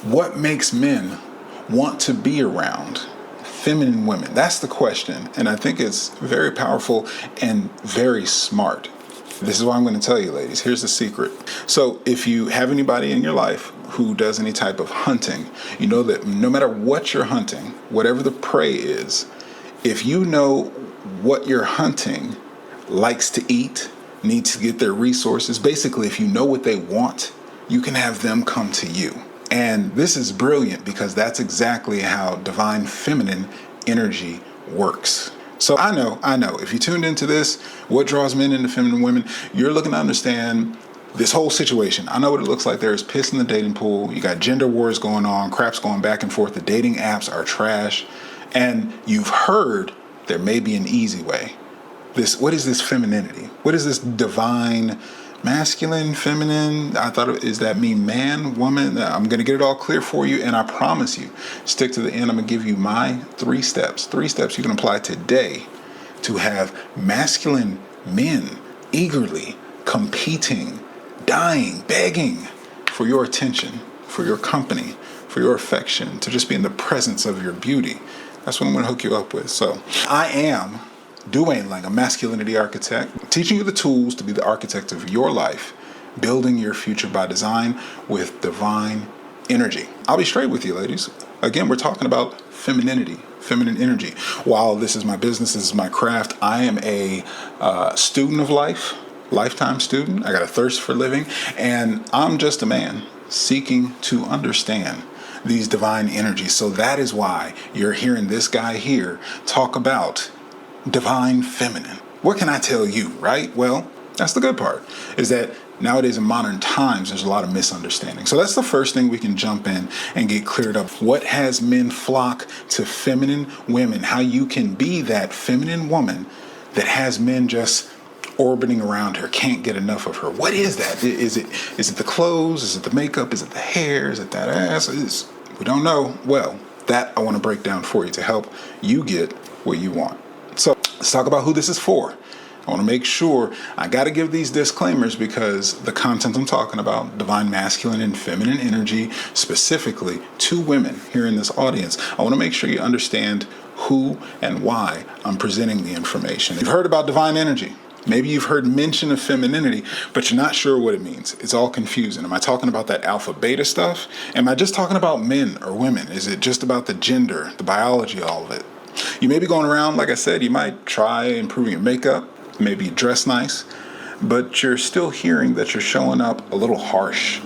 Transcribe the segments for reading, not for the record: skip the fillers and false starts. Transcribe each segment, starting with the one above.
What makes men want to be around feminine women? That's the question. And I think it's very powerful and very smart. This is what I'm going to tell you, ladies. Here's the secret. So if you have anybody in your life who does any type of hunting, you know that no matter what you're hunting, whatever the prey is, if you know what you're hunting likes to eat, needs to get their resources, basically if you know what they want, you can have them come to you. And this is brilliant because that's exactly how divine feminine energy works. So I know, if you tuned into this, what draws men into feminine women, you're looking to understand this whole situation. I know what it looks like. There's piss in the dating pool. You got gender wars going on, crap's going back and forth. The dating apps are trash. And you've heard there may be an easy way. What is this femininity? What is this divine masculine, feminine? I thought, is that mean man, woman? I'm going to get it all clear for you. And I promise you, stick to the end. I'm going to give you my 3 steps. 3 steps you can apply today to have masculine men eagerly competing, dying, begging for your attention, for your company, for your affection, to just be in the presence of your beauty. That's what I'm going to hook you up with. So I am Dwayne Langham, masculinity architect, teaching you the tools to be the architect of your life, building your future by design with divine energy. I'll be straight with you, ladies. Again, we're talking about femininity, feminine energy. While this is my business, this is my craft, I am a student of life, lifetime student. I got a thirst for living, and I'm just a man seeking to understand these divine energies. So that is why you're hearing this guy here talk about divine feminine. What can I tell you, right? Well, that's the good part, is that nowadays in modern times, there's a lot of misunderstanding. So that's the first thing we can jump in and get cleared up. What has men flock to feminine women? How you can be that feminine woman that has men just orbiting around her, can't get enough of her. What is that? Is it the clothes? Is it the makeup? Is it the hair? Is it that ass? We don't know. Well, that I want to break down for you to help you get what you want. So let's talk about who this is for. I want to make sure I got to give these disclaimers because the content I'm talking about, divine masculine and feminine energy, specifically to women here in this audience, I want to make sure you understand who and why I'm presenting the information. You've heard about divine energy. Maybe you've heard mention of femininity, but you're not sure what it means. It's all confusing. Am I talking about that alpha beta stuff? Am I just talking about men or women? Is it just about the gender, the biology, all of it? You may be going around, like I said, you might try improving your makeup, maybe you dress nice, but you're still hearing that you're showing up a little harsh,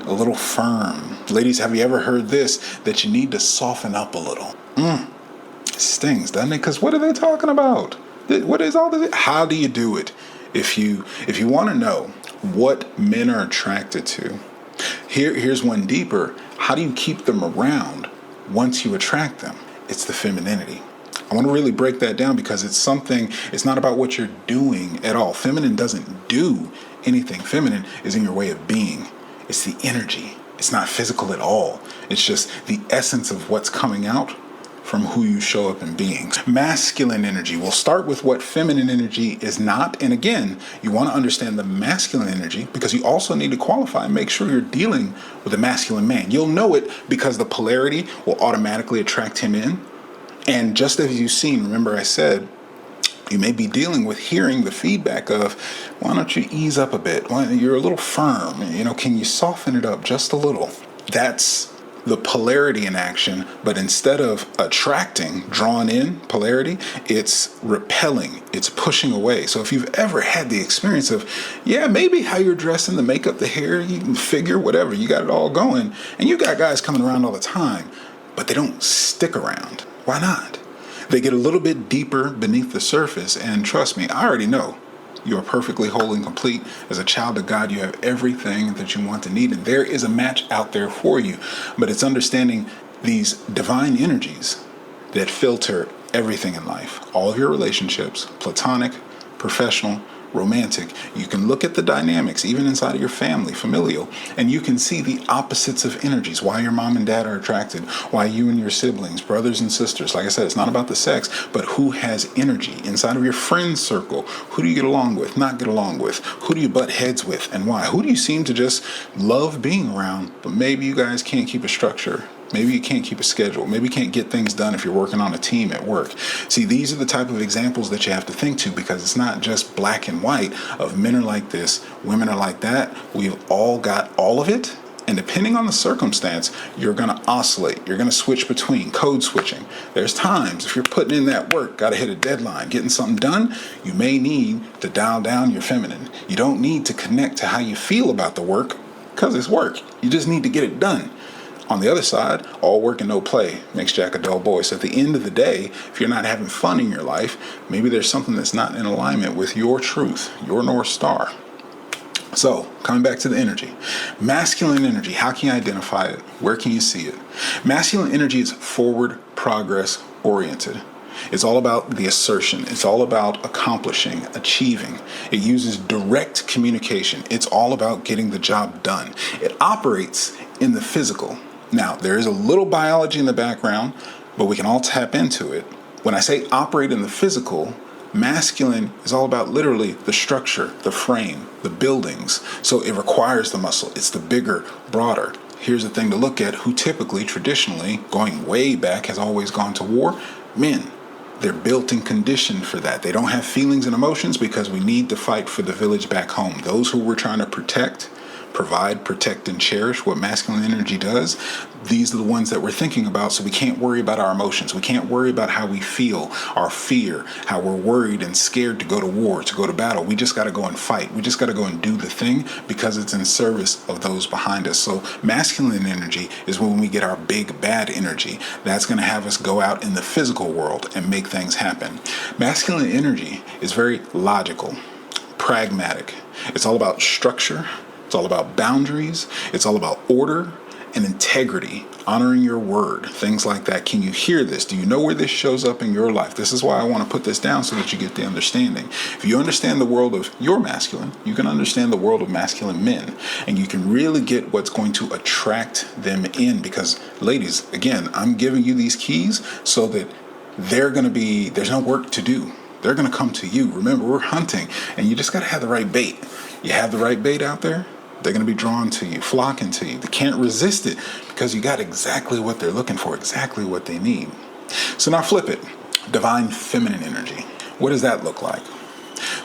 a little firm. Ladies, have you ever heard this, that you need to soften up a little? It stings, doesn't it? Because what are they talking about? What is all this? How do you do it? If you want to know what men are attracted to, here's one deeper. How do you keep them around once you attract them? It's the femininity. I want to really break that down because it's not about what you're doing at all. Feminine doesn't do anything. Feminine is in your way of being. It's the energy. It's not physical at all. It's just the essence of what's coming out from who you show up in being. Masculine energy. We'll start with what feminine energy is not. And again, you want to understand the masculine energy because you also need to qualify and make sure you're dealing with a masculine man. You'll know it because the polarity will automatically attract him in. And just as you've seen, remember I said, you may be dealing with hearing the feedback of, why don't you ease up a bit? You're a little firm. Can you soften it up just a little? That's the polarity in action, but instead of attracting, drawn in polarity, it's repelling, it's pushing away. So if you've ever had the experience of, maybe how you're dressing, the makeup, the hair, you figure, whatever, you got it all going, and you got guys coming around all the time, but they don't stick around. Why not? They get a little bit deeper beneath the surface, and trust me, I already know you are perfectly whole and complete. As a child of God, you have everything that you want to need, and there is a match out there for you. But it's understanding these divine energies that filter everything in life. All of your relationships, platonic, professional, romantic. You can look at the dynamics, even inside of your family, familial, and you can see the opposites of energies, why your mom and dad are attracted, why you and your siblings, brothers and sisters. Like I said, it's not about the sex, but who has energy. Inside of your friend circle, who do you get along with, not get along with? Who do you butt heads with, and why? Who do you seem to just love being around, but maybe you guys can't keep a structure? Maybe you can't keep a schedule. Maybe you can't get things done if you're working on a team at work. See, these are the type of examples that you have to think to, because it's not just black and white of men are like this, women are like that. We've all got all of it. And depending on the circumstance, you're going to oscillate. You're going to switch between code switching. There's times if you're putting in that work, got to hit a deadline, getting something done, you may need to dial down your feminine. You don't need to connect to how you feel about the work because it's work. You just need to get it done. On the other side, all work and no play makes Jack a dull boy. So at the end of the day, if you're not having fun in your life, maybe there's something that's not in alignment with your truth, your North Star. So coming back to the energy, masculine energy, how can you identify it? Where can you see it? Masculine energy is forward progress oriented. It's all about the assertion. It's all about accomplishing, achieving. It uses direct communication. It's all about getting the job done. It operates in the physical. Now, there is a little biology in the background, but we can all tap into it. When I say operate in the physical, masculine is all about literally the structure, the frame, the buildings. So it requires the muscle. It's the bigger, broader. Here's the thing to look at: who typically, traditionally, going way back, has always gone to war? Men. They're built and conditioned for that. They don't have feelings and emotions because we need to fight for the village back home. Those who we're trying to protect, provide, protect, and cherish, what masculine energy does, these are the ones that we're thinking about, so we can't worry about our emotions. We can't worry about how we feel, our fear, how we're worried and scared to go to war, to go to battle. We just got to go and fight. We just got to go and do the thing because it's in service of those behind us. So masculine energy is when we get our big bad energy. That's going to have us go out in the physical world and make things happen. Masculine energy is very logical, pragmatic. It's all about structure. It's all about boundaries. It's all about order and integrity, honoring your word, things like that. Can you hear this? Do you know where this shows up in your life? This is why I want to put this down, so that you get the understanding. If you understand the world of your masculine, you can understand the world of masculine men, and you can really get what's going to attract them in. Because, ladies, again, I'm giving you these keys so that there's no work to do. They're going to come to you. Remember, we're hunting, and you just got to have the right bait. You have the right bait out there, they're going to be drawn to you, flocking to you. They can't resist it because you got exactly what they're looking for, exactly what they need. So now flip it. Divine feminine energy. What does that look like?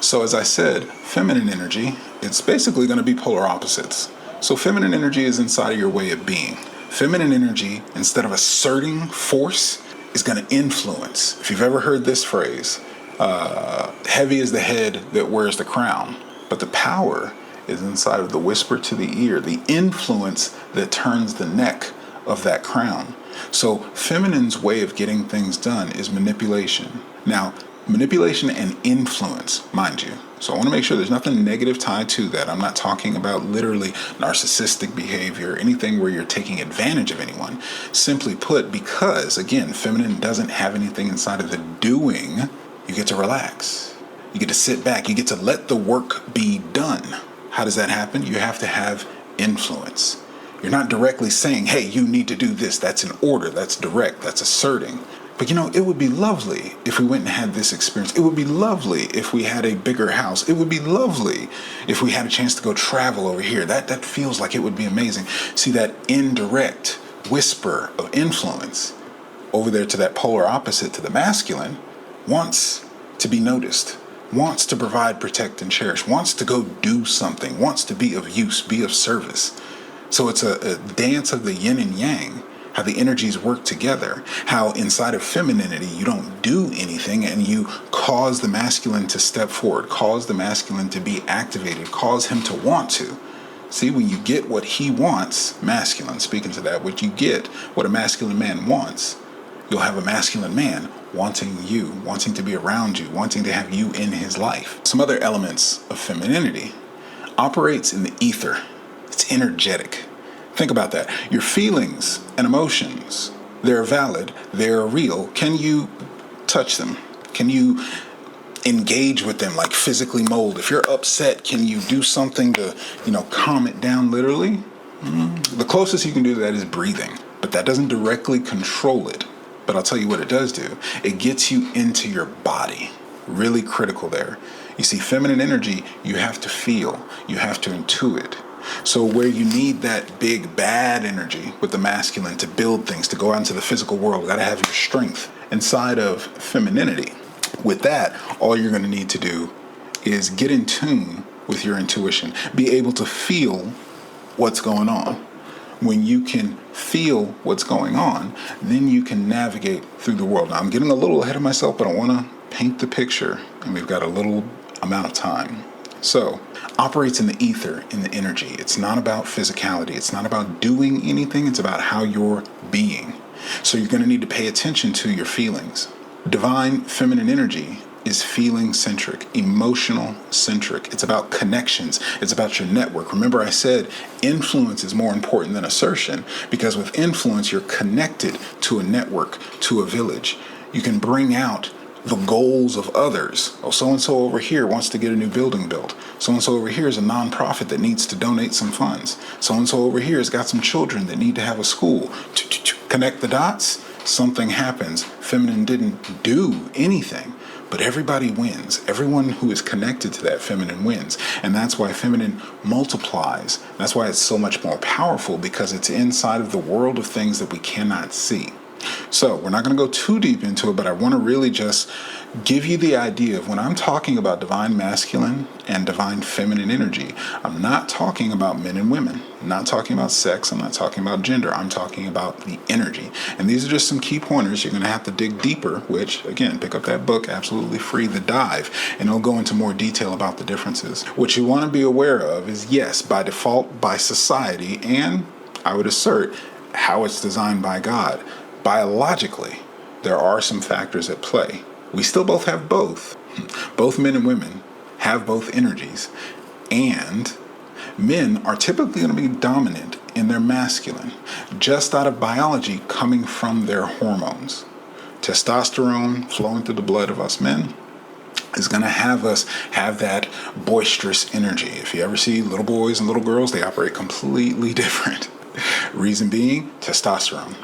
So as I said, feminine energy, it's basically going to be polar opposites. So feminine energy is inside of your way of being. Feminine energy, instead of asserting force, is going to influence. If you've ever heard this phrase, heavy is the head that wears the crown, but the power is inside of the whisper to the ear, the influence that turns the neck of that crown. So feminine's way of getting things done is manipulation. Now, manipulation and influence, mind you. So I want to make sure there's nothing negative tied to that. I'm not talking about literally narcissistic behavior, anything where you're taking advantage of anyone. Simply put, because, again, feminine doesn't have anything inside of the doing, you get to relax. You get to sit back. You get to let the work be done. How does that happen? You have to have influence. You're not directly saying, hey, you need to do this. That's an order. That's direct. That's asserting. But it would be lovely if we went and had this experience. It would be lovely if we had a bigger house. It would be lovely if we had a chance to go travel over here. That feels like it would be amazing. See, that indirect whisper of influence over there to that polar opposite to the masculine wants to be noticed, wants to provide, protect, and cherish, wants to go do something, wants to be of use, be of service. So it's a dance of the yin and yang, how the energies work together, how inside of femininity you don't do anything and you cause the masculine to step forward, cause the masculine to be activated, cause him to want to. See, when you get what he wants, masculine, speaking to that, what you get, what a masculine man wants, you'll have a masculine man wanting you, wanting to be around you, wanting to have you in his life. Some other elements of femininity operates in the ether. It's energetic. Think about that. Your feelings and emotions, they're valid, they're real. Can you touch them? Can you engage with them, like physically mold. If you're upset, can you do something to, calm it down literally? The closest you can do to that is breathing, but that doesn't directly control it. But I'll tell you what it does do. It gets you into your body. Really critical there. You see, feminine energy, you have to feel, you have to intuit. So where you need that big bad energy with the masculine to build things, to go out into the physical world, you gotta have your strength inside of femininity. With that, all you're gonna need to do is get in tune with your intuition, be able to feel what's going on. When you can feel what's going on, then you can navigate through the world. Now, I'm getting a little ahead of myself, but I want to paint the picture, and we've got a little amount of time. So, operates in the ether, in the energy. It's not about physicality. It's not about doing anything. It's about how you're being. So you're going to need to pay attention to your feelings. Divine feminine energy is feeling centric, emotional centric. It's about connections. It's about your network. Remember, I said influence is more important than assertion, because with influence, you're connected to a network, to a village. You can bring out the goals of others. Oh, so-and-so over here wants to get a new building built. So-and-so over here is a nonprofit that needs to donate some funds. So-and-so over here has got some children that need to have a school. Connect the dots, something happens. Feminine didn't do anything, but everybody wins. Everyone who is connected to that feminine wins. And that's why feminine multiplies. That's why it's so much more powerful, because it's inside of the world of things that we cannot see. So we're not going to go too deep into it, but I want to really just give you the idea of when I'm talking about divine masculine and divine feminine energy, I'm not talking about men and women. I'm not talking about sex. I'm not talking about gender. I'm talking about the energy. And these are just some key pointers. You're going to have to dig deeper, which, again, pick up that book, absolutely free, The Dive, and it'll go into more detail about the differences. What you want to be aware of is, yes, by default, by society, and I would assert how it's designed by God. Biologically, there are some factors at play. We still both have both. Both men and women have both energies. And men are typically going to be dominant in their masculine, just out of biology coming from their hormones. Testosterone flowing through the blood of us men is going to have us have that boisterous energy. If you ever see little boys and little girls, they operate completely different. Reason being, testosterone.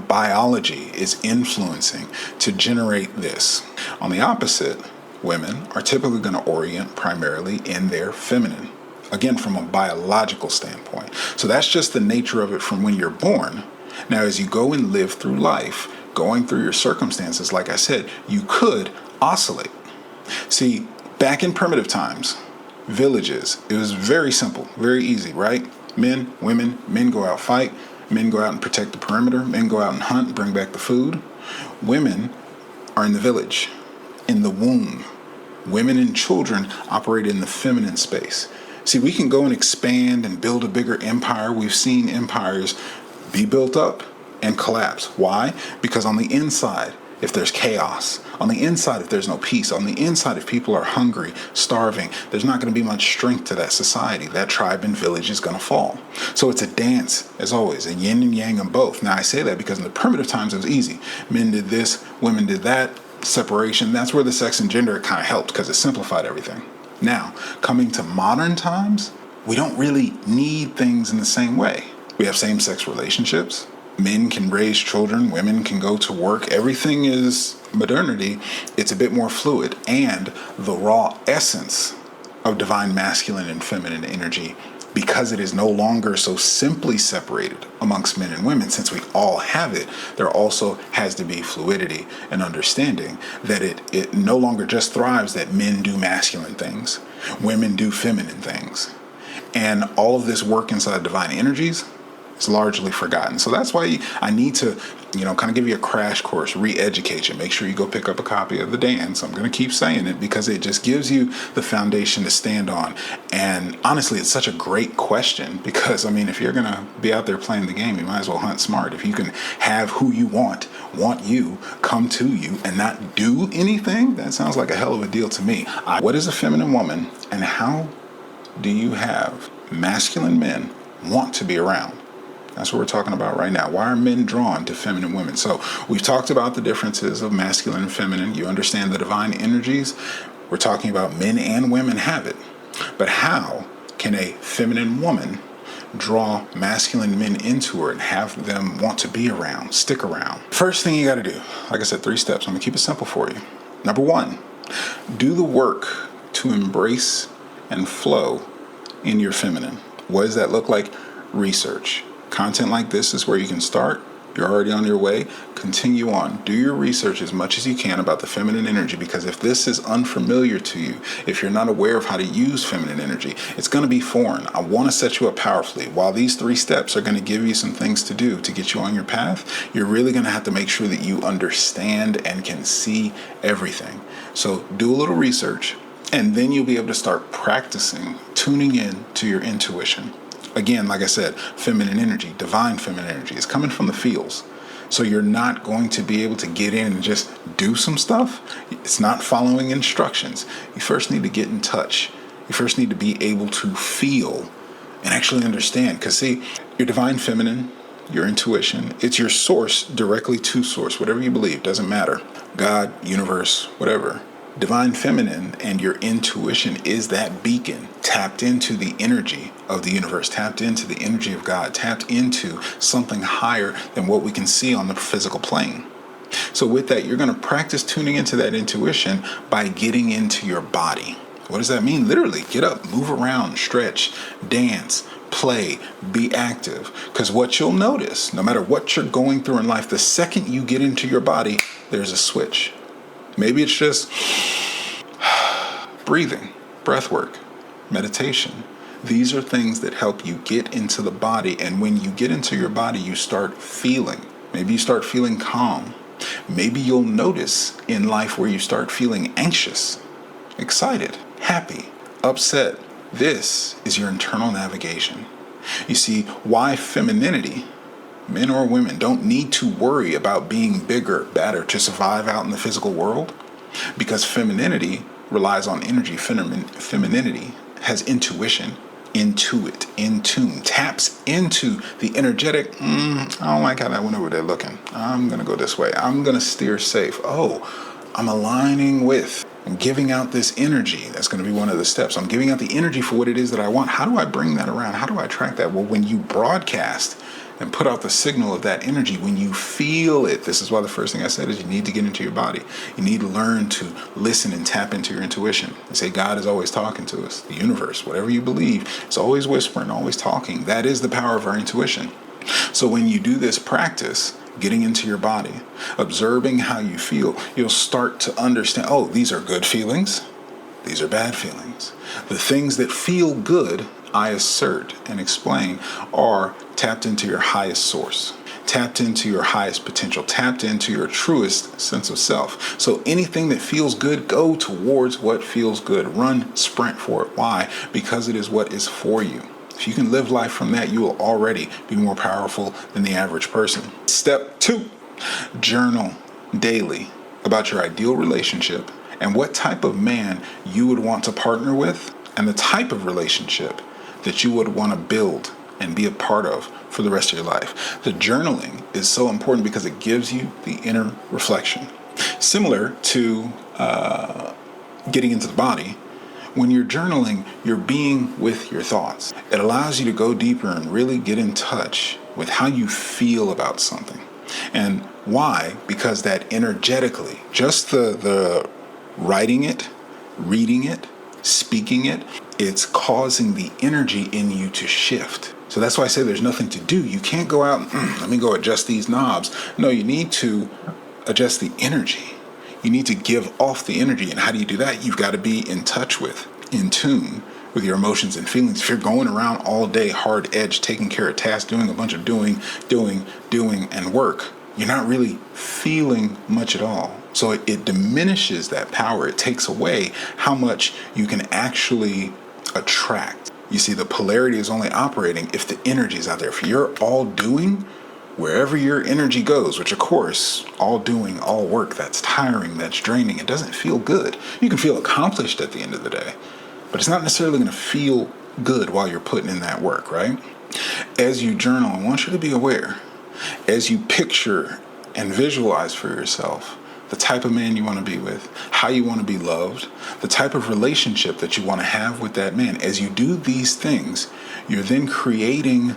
Biology is influencing to generate this. On the opposite, women are typically going to orient primarily in their feminine. Again, from a biological standpoint. So that's just the nature of it from when you're born. Now, as you go and live through life, going through your circumstances, like I said, you could oscillate. See, back in primitive times, villages, it was very simple, very easy, right? Men, women, men go out fight. Men go out and protect the perimeter. Men go out and hunt and bring back the food. Women are in the village, in the womb. Women and children operate in the feminine space. See, we can go and expand and build a bigger empire. We've seen empires be built up and collapse. Why? Because on the inside, if there's chaos, on the inside, if there's no peace, on the inside, if people are hungry, starving, there's not going to be much strength to that society. That tribe and village is going to fall. So it's a dance, as always, a yin and yang of both. Now, I say that because in the primitive times, it was easy. Men did this, women did that, separation. That's where the sex and gender kind of helped, because it simplified everything. Now, coming to modern times, we don't really need things in the same way. We have same-sex relationships. Men can raise children, women can go to work. Everything is modernity. It's a bit more fluid. And the raw essence of divine masculine and feminine energy, because it is no longer so simply separated amongst men and women, since we all have it, there also has to be fluidity and understanding that it no longer just thrives that men do masculine things, women do feminine things. And all of this work inside divine energies, it's largely forgotten. So that's why I need to, kind of give you a crash course, re-educate you. Make sure you go pick up a copy of The Dance. I'm going to keep saying it because it just gives you the foundation to stand on. And honestly, it's such a great question because, if you're going to be out there playing the game, you might as well hunt smart. If you can have who you want you, come to you, and not do anything, that sounds like a hell of a deal to me. What is a feminine woman, and how do you have masculine men want to be around? That's what we're talking about right now. Why are men drawn to feminine women? So we've talked about the differences of masculine and feminine. You understand the divine energies. We're talking about men and women have it. But how can a feminine woman draw masculine men into her and have them want to be around, stick around? First thing you got to do, like I said, 3 steps. I'm going to keep it simple for you. Number 1, do the work to embrace and flow in your feminine. What does that look like? Research. Content like this is where you can start. You're already on your way. Continue on. Do your research as much as you can about the feminine energy, because if this is unfamiliar to you, if you're not aware of how to use feminine energy, it's going to be foreign. I want to set you up powerfully. While these 3 steps are going to give you some things to do to get you on your path, you're really going to have to make sure that you understand and can see everything. So do a little research, and then you'll be able to start practicing tuning in to your intuition. Again, like I said, feminine energy, divine feminine energy is coming from the feels. So you're not going to be able to get in and just do some stuff. It's not following instructions. You first need to get in touch. You first need to be able to feel and actually understand. Because see, your divine feminine, your intuition, it's your source, directly to source, whatever you believe, doesn't matter. God, universe, whatever. Divine feminine and your intuition is that beacon tapped into the energy of the universe, tapped into the energy of God, tapped into something higher than what we can see on the physical plane. So with that, you're going to practice tuning into that intuition by getting into your body. What does that mean? Literally, get up, move around, stretch, dance, play, be active. Because what you'll notice, no matter what you're going through in life, the second you get into your body, there's a switch. Maybe it's just breathing, breath work, meditation. These are things that help you get into the body. And when you get into your body, you start feeling. Maybe you start feeling calm. Maybe you'll notice in life where you start feeling anxious, excited, happy, upset. This is your internal navigation. You see, why femininity? Men or women don't need to worry about being bigger, badder to survive out in the physical world, because femininity relies on energy. Femininity has intuition, intuit, in tune, taps into the energetic. I don't like how that went over there looking. I'm going to go this way. I'm going to steer safe. Oh, I'm aligning with, I'm giving out this energy. That's going to be one of the steps. I'm giving out the energy for what it is that I want. How do I bring that around? How do I attract that? Well, when you broadcast and put out the signal of that energy, when you feel it, this is why the first thing I said is you need to get into your body. You need to learn to listen and tap into your intuition. They say God is always talking to us. The universe, whatever you believe, it's always whispering, always talking. That is the power of our intuition. So when you do this practice, getting into your body, observing how you feel, you'll start to understand, oh, these are good feelings. These are bad feelings. The things that feel good, I assert and explain, are tapped into your highest source, tapped into your highest potential, tapped into your truest sense of self. So anything that feels good, go towards what feels good. Run, sprint for it. Why? Because it is what is for you. If you can live life from that, you will already be more powerful than the average person. Step 2, journal daily about your ideal relationship and what type of man you would want to partner with, and the type of relationship that you would want to build and be a part of for the rest of your life. The journaling is so important because it gives you the inner reflection. Similar to getting into the body, when you're journaling, you're being with your thoughts. It allows you to go deeper and really get in touch with how you feel about something. And why? Because that energetically, just the writing it, reading it, speaking it, it's causing the energy in you to shift. So that's why I say there's nothing to do. You can't go out and let me go adjust these knobs. No, you need to adjust the energy. You need to give off the energy. And how do you do that? You've got to be in touch with, in tune with your emotions and feelings. If you're going around all day, hard edge, taking care of tasks, doing a bunch of doing, and work, you're not really feeling much at all. So it diminishes that power. It takes away how much you can actually attract. You see, the polarity is only operating if the energy is out there. If you're all doing, wherever your energy goes, which of course, all doing, all work, that's tiring, that's draining, it doesn't feel good. You can feel accomplished at the end of the day, but it's not necessarily going to feel good while you're putting in that work, right? As you journal, I want you to be aware, as you picture and visualize for yourself the type of man you want to be with, how you want to be loved, the type of relationship that you want to have with that man. As you do these things, you're then creating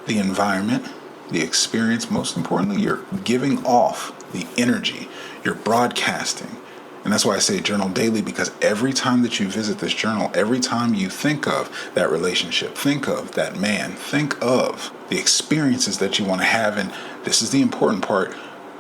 the environment, the experience. Most importantly, you're giving off the energy. You're broadcasting. And that's why I say journal daily, because every time that you visit this journal, every time you think of that relationship, think of that man, think of the experiences that you want to have. And this is the important part.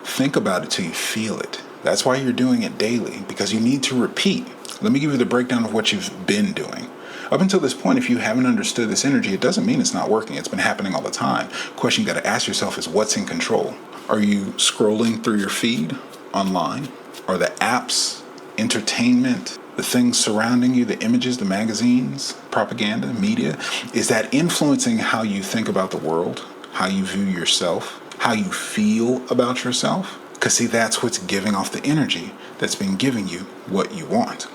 Think about it till you feel it. That's why you're doing it daily, because you need to repeat. Let me give you the breakdown of what you've been doing. Up until this point, if you haven't understood this energy, it doesn't mean it's not working. It's been happening all the time. Question you got to ask yourself is, what's in control? Are you scrolling through your feed online? Are the apps, entertainment, the things surrounding you, the images, the magazines, propaganda, media, is that influencing how you think about the world, how you view yourself, how you feel about yourself? Because see, that's what's giving off the energy that's been giving you what you want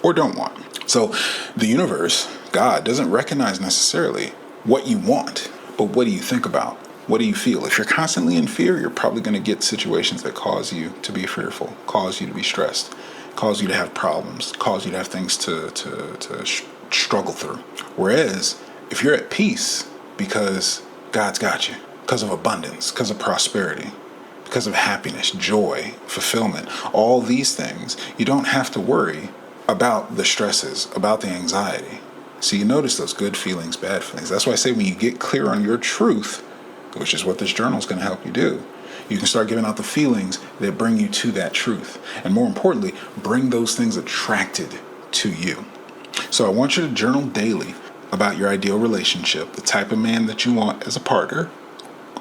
or don't want. So the universe, God, doesn't recognize necessarily what you want, but what do you think about? What do you feel? If you're constantly in fear, you're probably going to get situations that cause you to be fearful, cause you to be stressed, cause you to have problems, cause you to have things to struggle through. Whereas if you're at peace because God's got you, because of abundance, because of prosperity, because of happiness, joy, fulfillment, all these things, you don't have to worry about the stresses, about the anxiety. So you notice those good feelings, bad feelings. That's why I say when you get clear on your truth, which is what this journal is going to help you do, you can start giving out the feelings that bring you to that truth. And more importantly, bring those things attracted to you. So I want you to journal daily about your ideal relationship, the type of man that you want as a partner,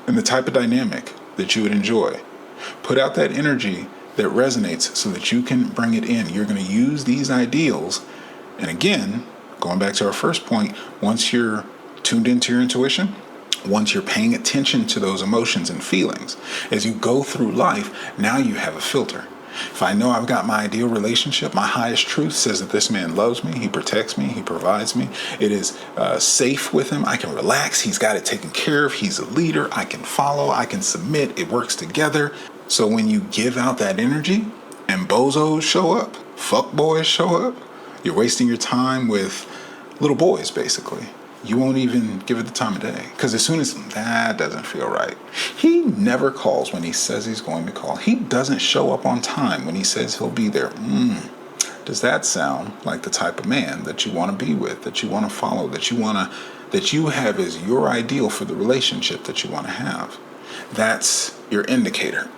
and the type of dynamic that you would enjoy. Put out that energy that resonates so that you can bring it in. You're going to use these ideals. And again, going back to our first point, once you're tuned into your intuition, once you're paying attention to those emotions and feelings, as you go through life, now you have a filter. If I know I've got my ideal relationship, my highest truth says that this man loves me, he protects me, he provides me, it is safe with him, I can relax, he's got it taken care of, he's a leader, I can follow, I can submit, it works together. So when you give out that energy and bozos show up, fuck boys show up, you're wasting your time with little boys basically. You won't even give it the time of day. Because as soon as that doesn't feel right, he never calls when he says he's going to call. He doesn't show up on time when he says he'll be there. Does that sound like the type of man that you want to be with, that you want to follow, that you have as your ideal for the relationship that you want to have? That's your indicator.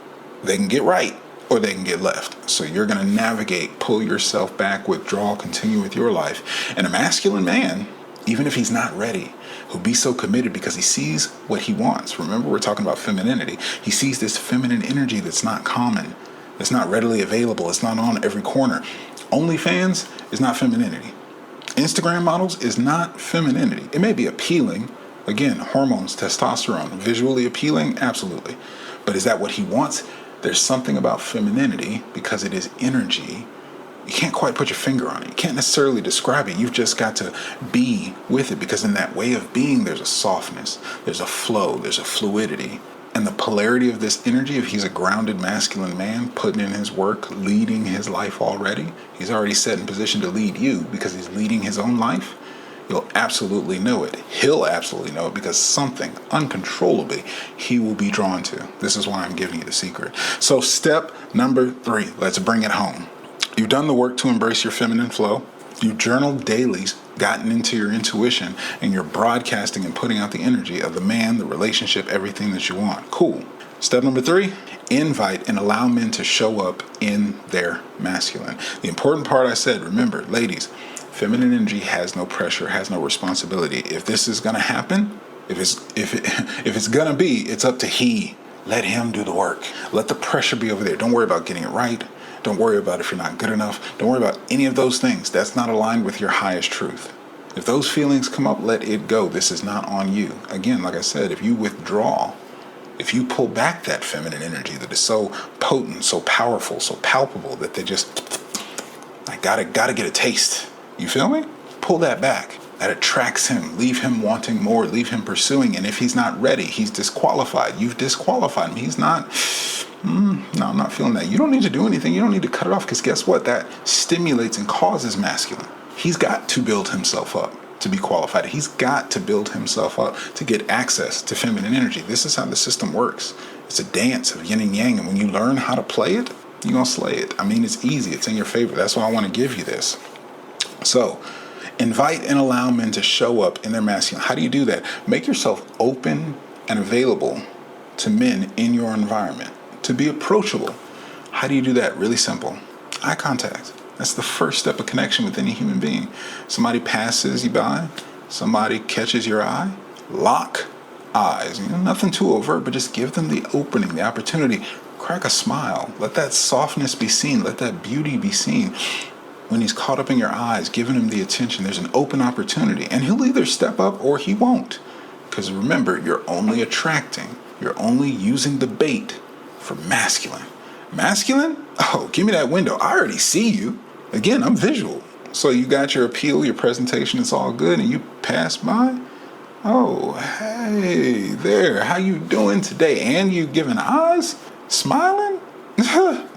They can get right or they can get left. So you're going to navigate, pull yourself back, withdraw, continue with your life. And a masculine man, even if he's not ready, who'll be so committed because he sees what he wants. Remember, we're talking about femininity. He sees this feminine energy that's not common, that's not readily available, it's not on every corner. OnlyFans is not femininity. Instagram models is not femininity. It may be appealing. Again, hormones, testosterone, visually appealing, absolutely. But is that what he wants? There's something about femininity because it is energy. You can't quite put your finger on it. You can't necessarily describe it. You've just got to be with it, because in that way of being, there's a softness, there's a flow, there's a fluidity. And the polarity of this energy, if he's a grounded masculine man, putting in his work, leading his life already, he's already set in position to lead you because he's leading his own life. You'll absolutely know it. He'll absolutely know it, because something uncontrollably he will be drawn to. This is why I'm giving you the secret. So step number 3, let's bring it home. You've done the work to embrace your feminine flow. You journaled daily, gotten into your intuition, and you're broadcasting and putting out the energy of the man, the relationship, everything that you want. Cool. Step number 3, invite and allow men to show up in their masculine. The important part I said, remember, ladies, feminine energy has no pressure, has no responsibility. If this is going to happen, if it's going to be, it's up to he. Let him do the work. Let the pressure be over there. Don't worry about getting it right. Don't worry about if you're not good enough. Don't worry about any of those things. That's not aligned with your highest truth. If those feelings come up, let it go. This is not on you. Again, like I said, if you withdraw, if you pull back that feminine energy that is so potent, so powerful, so palpable that they just, I gotta get a taste. You feel me? Pull that back. that attracts him, leave him wanting more, leave him pursuing. And if he's not ready, he's disqualified. You've disqualified him. He's not, no, I'm not feeling that. You don't need to do anything. You don't need to cut it off, because guess what? That stimulates and causes masculine. He's got to build himself up to be qualified. He's got to build himself up to get access to feminine energy. This is how the system works. It's a dance of yin and yang. And when you learn how to play it, you're going to slay it. I mean, it's easy. It's in your favor. That's why I want to give you this. So, invite and allow men to show up in their masculine. How do you do that? Make yourself open and available to men in your environment, to be approachable. How do you do that? Really simple. Eye contact. That's the first step of connection with any human being. Somebody passes you by, somebody catches your eye, lock eyes. Nothing too overt, but just give them the opening, the opportunity. Crack a smile. Let that softness be seen. Let that beauty be seen. When he's caught up in your eyes, giving him the attention, there's an open opportunity. And he'll either step up or he won't. Because remember, you're only attracting. You're only using the bait for masculine. Masculine? Oh, give me that window. I already see you. Again, I'm visual. So you got your appeal, your presentation, it's all good, and you pass by. Oh, hey there. How you doing today? And you giving eyes? Smiling?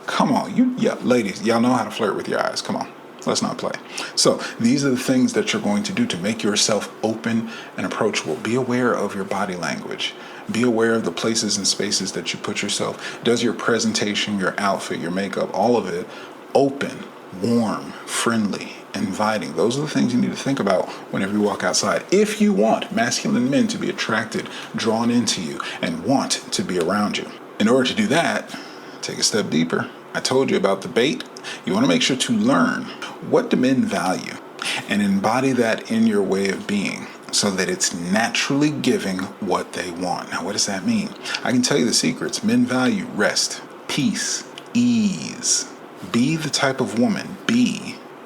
Come on. Ladies, y'all know how to flirt with your eyes. Come on. Let's not play. So these are the things that you're going to do to make yourself open and approachable. Be aware of your body language. Be aware of the places and spaces that you put yourself. Does your presentation, your outfit, your makeup, all of it open, warm, friendly, inviting? Those are the things you need to think about whenever you walk outside. If you want masculine men to be attracted, drawn into you, and want to be around you. In order to do that, take a step deeper. I told you about the bait. You want to make sure to learn what do men value and embody that in your way of being so that it's naturally giving what they want. Now, what does that mean? I can tell you the secrets. Men value rest, peace, ease. Be the type of woman,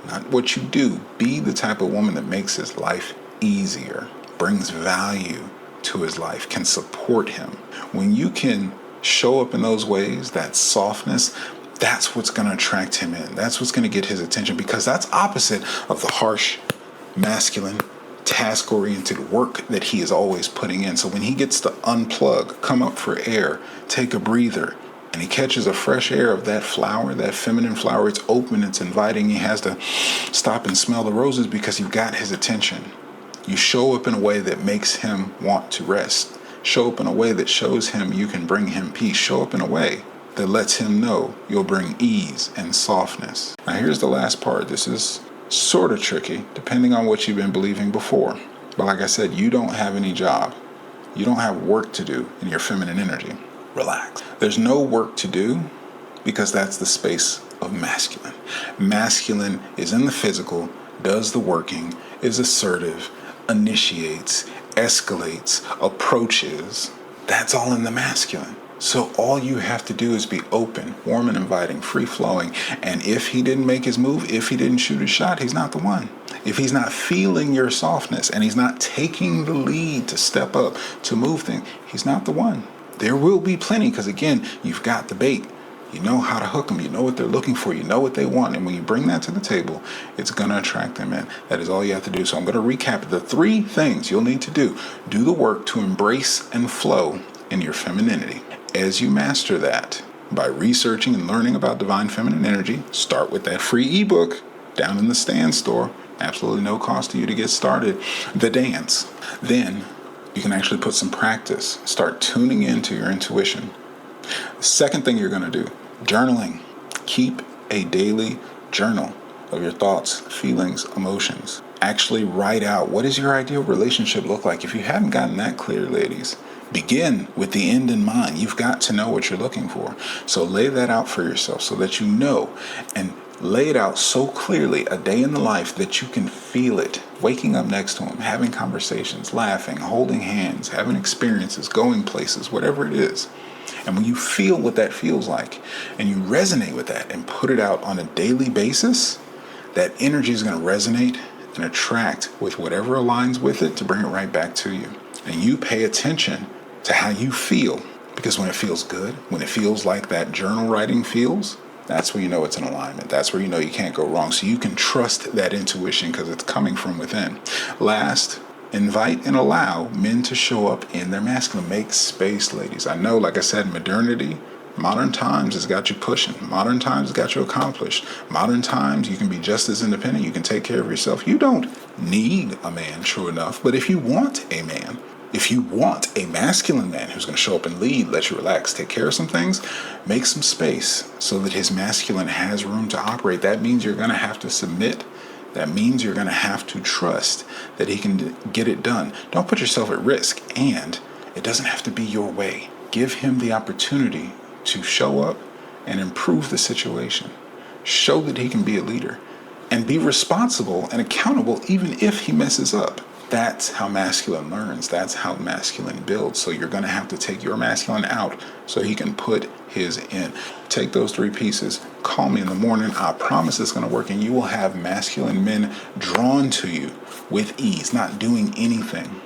not what you do, be the type of woman that makes his life easier, brings value to his life, can support him. When you can show up in those ways, that softness, that's what's going to attract him in. That's what's going to get his attention, because that's opposite of the harsh, masculine, task-oriented work that he is always putting in. So when he gets to unplug, come up for air, take a breather, and he catches a fresh air of that flower, that feminine flower, it's open, it's inviting. He has to stop and smell the roses because you've got his attention. You show up in a way that makes him want to rest. Show up in a way that shows him you can bring him peace. Show up in a way that lets him know you'll bring ease and softness. Now here's the last part. This is sort of tricky, depending on what you've been believing before. But like I said, you don't have any job. You don't have work to do in your feminine energy. Relax. There's no work to do because that's the space of masculine. Masculine is in the physical, does the working, is assertive, initiates, escalates, approaches. That's all in the masculine. So all you have to do is be open, warm and inviting, free-flowing. And if he didn't make his move, if he didn't shoot his shot, he's not the one. If he's not feeling your softness and he's not taking the lead to step up, to move things, he's not the one. There will be plenty, because again, you've got the bait. You know how to hook them. You know what they're looking for. You know what they want. And when you bring that to the table, it's going to attract them in. That is all you have to do. So I'm going to recap the 3 things you'll need to do. Do the work to embrace and flow in your femininity. As you master that, by researching and learning about divine feminine energy, start with that free ebook down in the Stand store. Absolutely no cost to you to get started. The dance. Then you can actually put some practice. Start tuning into your intuition. The second thing you're going to do, journaling. Keep a daily journal of your thoughts, feelings, emotions. Actually write out, what does your ideal relationship look like? If you haven't gotten that clear, ladies, begin with the end in mind. You've got to know what you're looking for. So lay that out for yourself so that you know, and lay it out so clearly, a day in the life that you can feel it. Waking up next to him, having conversations, laughing, holding hands, having experiences, going places, whatever it is. And when you feel what that feels like and you resonate with that and put it out on a daily basis, that energy is going to resonate and attract with whatever aligns with it to bring it right back to you. And you pay attention to how you feel, because when it feels good, when it feels like that journal writing feels, That's where you know it's in alignment. That's where you know you can't go wrong. So you can trust that intuition because it's coming from within. Last, invite and allow men to show up in their masculine. Make space, ladies. I know, like I said, modern times has got you pushing. Modern times has got you accomplished. Modern times, you can be just as independent. You can take care of yourself. You don't need a man, true enough. But if you want a man, if you want a masculine man who's going to show up and lead, let you relax, take care of some things, make some space so that his masculine has room to operate. That means you're going to have to submit. That means you're going to have to trust that he can get it done. Don't put yourself at risk. And it doesn't have to be your way. Give him the opportunity to show up and improve the situation. Show that he can be a leader and be responsible and accountable even if he messes up. That's how masculine learns. That's how masculine builds. So you're going to have to take your masculine out so he can put his in. Take those 3 pieces. Call me in the morning. I promise it's going to work, and you will have masculine men drawn to you with ease, not doing anything.